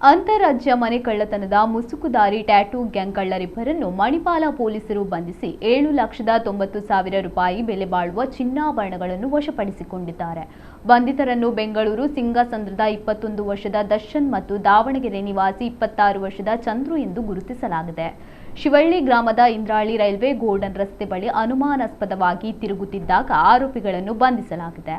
ಅಂತಾರಾಜ್ಯ ಮನೆ ಕಳ್ಳತನದ ಮುಸುಕುದಾರಿ ಟ್ಯಾಟೂ ಗ್ಯಾಂಗ್ ಕಳ್ಳರಿಬ್ಬರನ್ನು ಮಣಿಪಾಲ ಪೊಲೀಸರು ಬಂಧಿಸಿ 7,90,000 ರೂಪಾಯಿ ಬೆಲೆ ಬಾಳುವ ಚಿನ್ನಾಭರಣಗಳನ್ನು ವಶಪಡಿಸಿಕೊಂಡಿದ್ದಾರೆ. ಬಂಧಿತರನ್ನು ಬೆಂಗಳೂರು ಸಿಂಗಸಂದ್ರದ 21 ವರ್ಷದ ದರ್ಶನ್ ಮತ್ತು ದಾವಣಗೆರೆ ನಿವಾಸಿ 26 ವರ್ಷದ ಚಂದ್ರು ಎಂದು ಗುರುತಿಸಲಾಗಿದೆ. ಶಿವಳ್ಳಿ ಗ್ರಾಮದ ಇಂದ್ರಾಳಿ ರೈಲ್ವೆ ಗೋಲ್ಡನ್ ರಸ್ತೆ ಬಳಿ ಅನುಮಾನಾಸ್ಪದವಾಗಿ ತಿರುಗುತ್ತಿದ್ದಾಗ ಆರೋಪಿಗಳನ್ನು ಬಂಧಿಸಲಾಗಿದೆ.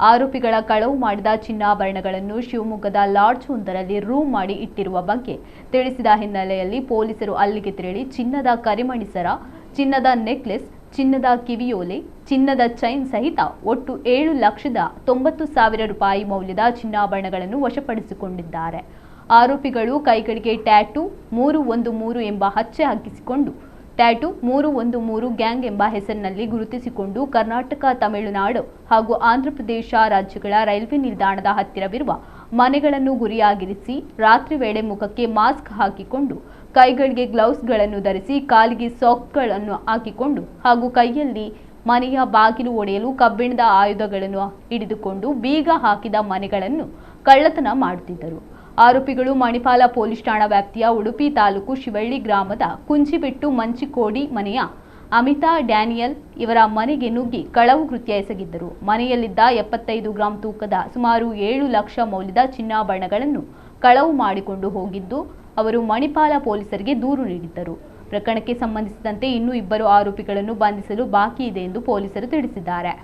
ಆರೋಪಿಗಳ ಕಳವು ಮಾಡಿದ ಚಿನ್ನಾಭರಣಗಳನ್ನು ಶಿವಮೊಗ್ಗದ ಲಾಡ್ಜ್ ಒಂದರಲ್ಲಿ ರೂಮ್ ಮಾಡಿ ಇಟ್ಟಿರುವ ಬಗ್ಗೆ ತಿಳಿಸಿದ ಹಿನ್ನೆಲೆಯಲ್ಲಿ ಪೊಲೀಸರು ಅಲ್ಲಿಗೆ ತೆರಳಿ ಚಿನ್ನದ ಕರಿಮಣಿ ಸರ, ಚಿನ್ನದ ನೆಕ್ಲೆಸ್, ಚಿನ್ನದ ಕಿವಿಯೋಲೆ, ಚಿನ್ನದ ಚೈನ್ ಸಹಿತ ಒಟ್ಟು 7,90,000 ರೂಪಾಯಿ ಮೌಲ್ಯದ ಚಿನ್ನಾಭರಣಗಳನ್ನು ವಶಪಡಿಸಿಕೊಂಡಿದ್ದಾರೆ. ಆರೋಪಿಗಳು ಕೈಗಳಿಗೆ ಟ್ಯಾಟೂ 313 ಎಂಬ ಹಚ್ಚೆ ಹಾಕಿಸಿಕೊಂಡು ಟ್ಯಾಟೂ 313 ಗ್ಯಾಂಗ್ ಎಂಬ ಹೆಸರಿನಲ್ಲಿ ಗುರುತಿಸಿಕೊಂಡು ಕರ್ನಾಟಕ, ತಮಿಳುನಾಡು ಹಾಗೂ ಆಂಧ್ರಪ್ರದೇಶ ರಾಜ್ಯಗಳ ರೈಲ್ವೆ ನಿಲ್ದಾಣದ ಹತ್ತಿರವಿರುವ ಮನೆಗಳನ್ನು ಗುರಿಯಾಗಿರಿಸಿ ರಾತ್ರಿ ವೇಳೆ ಮುಖಕ್ಕೆ ಮಾಸ್ಕ್ ಹಾಕಿಕೊಂಡು, ಕೈಗಳಿಗೆ ಗ್ಲೌಸ್ಗಳನ್ನು ಧರಿಸಿ, ಕಾಲಿಗೆ ಸಾಕ್ಸ್ಗಳನ್ನು ಹಾಕಿಕೊಂಡು ಹಾಗೂ ಕೈಯಲ್ಲಿ ಮನೆಯ ಬಾಗಿಲು ಒಡೆಯಲು ಕಬ್ಬಿಣದ ಆಯುಧಗಳನ್ನು ಹಿಡಿದುಕೊಂಡು ಬೀಗ ಹಾಕಿದ ಮನೆಗಳನ್ನು ಕಳ್ಳತನ ಮಾಡುತ್ತಿದ್ದರು. ಆರೋಪಿಗಳು ಮಣಿಪಾಲ ಪೊಲೀಸ್ ಠಾಣಾ ವ್ಯಾಪ್ತಿಯ ಉಡುಪಿ ತಾಲೂಕು ಶಿವಳ್ಳಿ ಗ್ರಾಮದ ಕುಂಚಿಬಿಟ್ಟು ಮಂಚಿಕೋಡಿ ಮನೆಯ ಅಮಿತಾ ಡ್ಯಾನಿಯಲ್ ಇವರ ಮನೆಗೆ ನುಗ್ಗಿ ಕಳವು ಕೃತ್ಯ ಎಸಗಿದ್ದರು. ಮನೆಯಲ್ಲಿದ್ದ 75 ಗ್ರಾಂ ತೂಕದ ಸುಮಾರು 7 ಲಕ್ಷ ಮೌಲ್ಯದ ಚಿನ್ನಾಭರಣಗಳನ್ನು ಕಳವು ಮಾಡಿಕೊಂಡು ಹೋಗಿದ್ದು ಅವರು ಮಣಿಪಾಲ ಪೊಲೀಸರಿಗೆ ದೂರು ನೀಡಿದ್ದರು. ಪ್ರಕರಣಕ್ಕೆ ಸಂಬಂಧಿಸಿದಂತೆ ಇನ್ನೂ 2 ಆರೋಪಿಗಳನ್ನು ಬಂಧಿಸಲು ಬಾಕಿ ಇದೆ ಎಂದು ಪೊಲೀಸರು ತಿಳಿಸಿದ್ದಾರೆ.